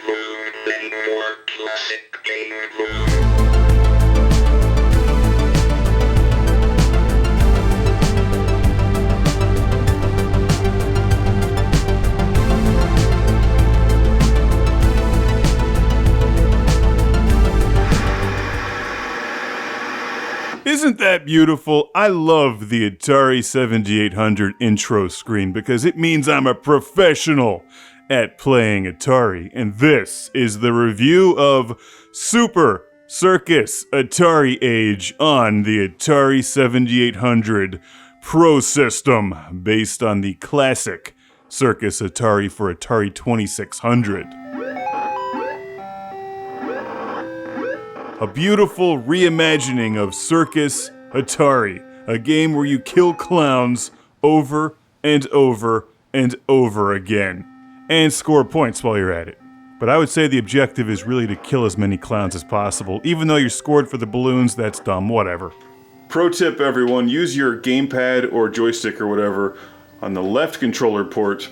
mood, then more classic game mood. Isn't that beautiful? I love the Atari 7800 intro screen because it means I'm a professional at playing Atari. And this is the review of Super Circus Atari Age on the Atari 7800 Pro System, based on the classic Circus Atari for Atari 2600. A beautiful reimagining of Circus Atari, a game where you kill clowns over and over and over again, and score points while you're at it. But I would say the objective is really to kill as many clowns as possible. Even though you're scored for the balloons, that's dumb, whatever. Pro tip, everyone, use your gamepad or joystick or whatever on the left controller port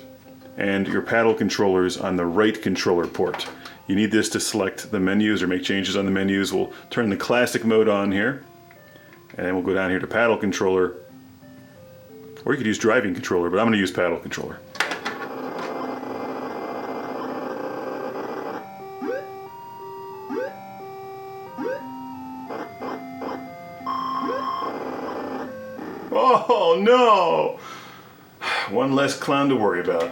and your paddle controllers on the right controller port. You need this to select the menus or make changes on the menus. We'll turn the classic mode on here, and then we'll go down here to paddle controller, or you could use driving controller, but I'm going to use paddle controller. Oh no! One less clown to worry about.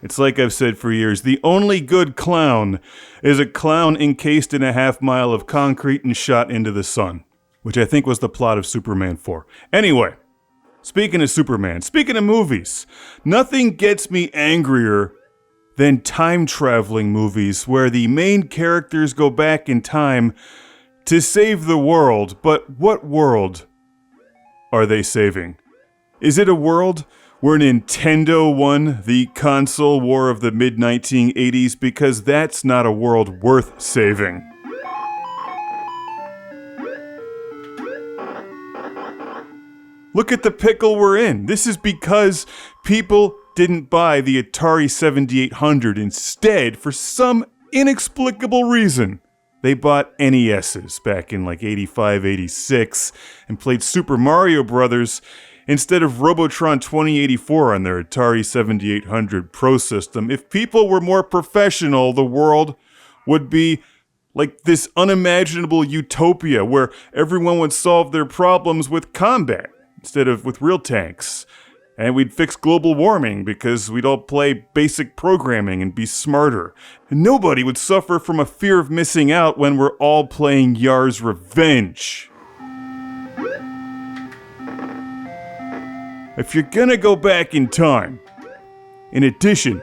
It's like I've said for years, the only good clown is a clown encased in a half-mile of concrete and shot into the sun, which I think was the plot of Superman 4. Anyway, speaking of Superman, speaking of movies, nothing gets me angrier than time-traveling movies where the main characters go back in time to save the world, but what world are they saving? Is it a world where Nintendo won the console war of the mid-1980s? Because that's not a world worth saving. Look at the pickle we're in. This is because people didn't buy the Atari 7800. Instead, for some inexplicable reason, they bought NESs back in like 85, 86 and played Super Mario Brothers instead of Robotron 2084 on their Atari 7800 Pro System. If people were more professional, the world would be like this unimaginable utopia where everyone would solve their problems with combat instead of with real tanks. And we'd fix global warming because we'd all play basic programming and be smarter. And nobody would suffer from a fear of missing out when we're all playing Yar's Revenge. If you're gonna go back in time, in addition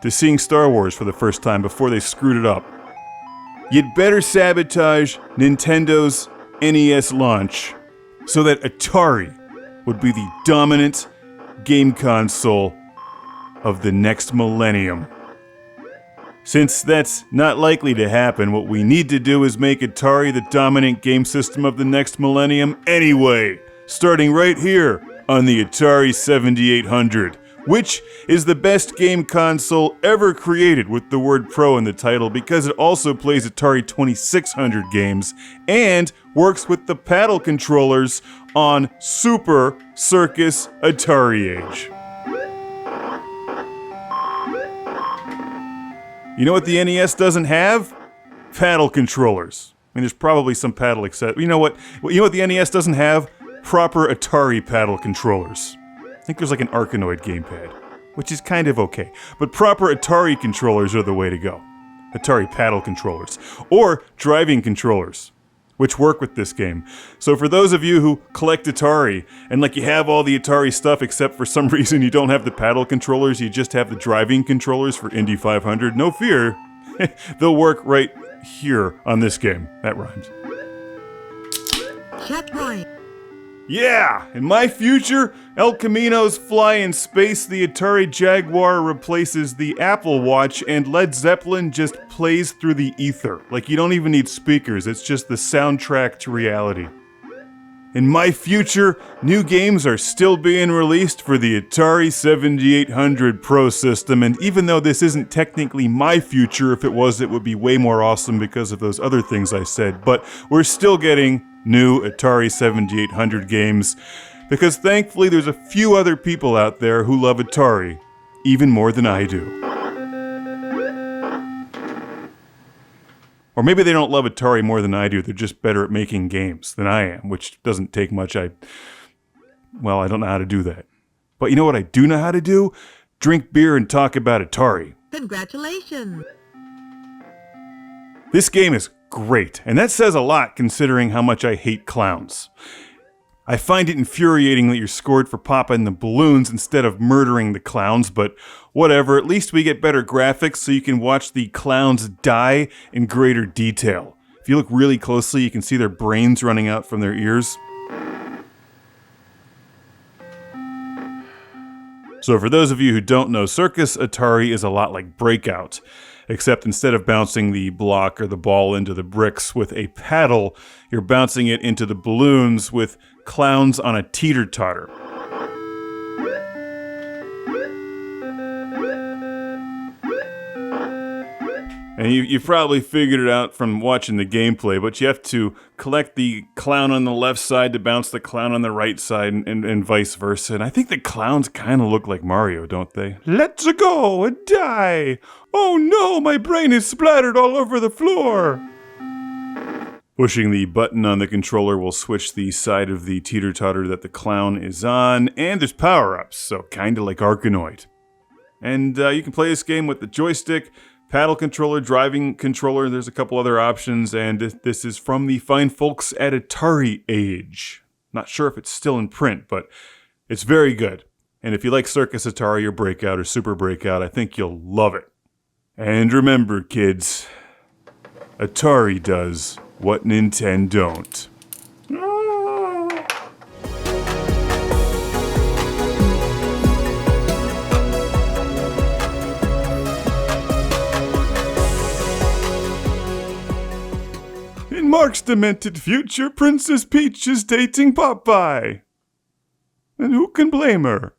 to seeing Star Wars for the first time before they screwed it up, you'd better sabotage Nintendo's NES launch so that Atari would be the dominant game console of the next millennium. Since that's not likely to happen, what we need to do is make Atari the dominant game system of the next millennium anyway, starting right here on the Atari 7800, which is the best game console ever created with the word Pro in the title because it also plays Atari 2600 games and works with the paddle controllers on Super Circus Atari Age. You know what the NES doesn't have? Paddle controllers. I mean, there's probably some paddle accessories. You know what the NES doesn't have? Proper Atari paddle controllers. I think there's like an Arkanoid gamepad, which is kind of okay. But proper Atari controllers are the way to go. Atari paddle controllers. Or driving controllers, which work with this game. So for those of you who collect Atari, and like you have all the Atari stuff except for some reason you don't have the paddle controllers, you just have the driving controllers for Indy 500, no fear. They'll work right here on this game. That rhymes. Checkpoint. Yeah! In my future, El Camino's fly in space, the Atari Jaguar replaces the Apple Watch, and Led Zeppelin just plays through the ether. Like, you don't even need speakers, it's just the soundtrack to reality. In my future, new games are still being released for the Atari 7800 Pro system, and even though this isn't technically my future, if it was, it would be way more awesome because of those other things I said, but we're still getting new Atari 7800 games, because thankfully there's a few other people out there who love Atari, even more than I do. Or maybe they don't love Atari more than I do, they're just better at making games than I am, which doesn't take much. I don't know how to do that. But you know what I do know how to do? Drink beer and talk about Atari. Congratulations! This game is great, and that says a lot considering how much I hate clowns. I find it infuriating that you're scored for popping the balloons instead of murdering the clowns, but whatever, at least we get better graphics so you can watch the clowns die in greater detail. If you look really closely, you can see their brains running out from their ears. So for those of you who don't know, Circus Atari is a lot like Breakout, except instead of bouncing the block or the ball into the bricks with a paddle, you're bouncing it into the balloons with clowns on a teeter-totter. And you probably figured it out from watching the gameplay, but you have to collect the clown on the left side to bounce the clown on the right side and vice versa. And I think the clowns kind of look like Mario, don't they? Let's go and die! Oh no, my brain is splattered all over the floor! Pushing the button on the controller will switch the side of the teeter-totter that the clown is on, and there's power-ups, so kinda like Arkanoid. And you can play this game with the joystick, paddle controller, driving controller, there's a couple other options, and this is from the fine folks at Atari Age. Not sure if it's still in print, but it's very good. And if you like Circus Atari or Breakout or Super Breakout, I think you'll love it. And remember, kids, Atari does what Nintendo don't. In Mark's demented future, Princess Peach is dating Popeye. And who can blame her?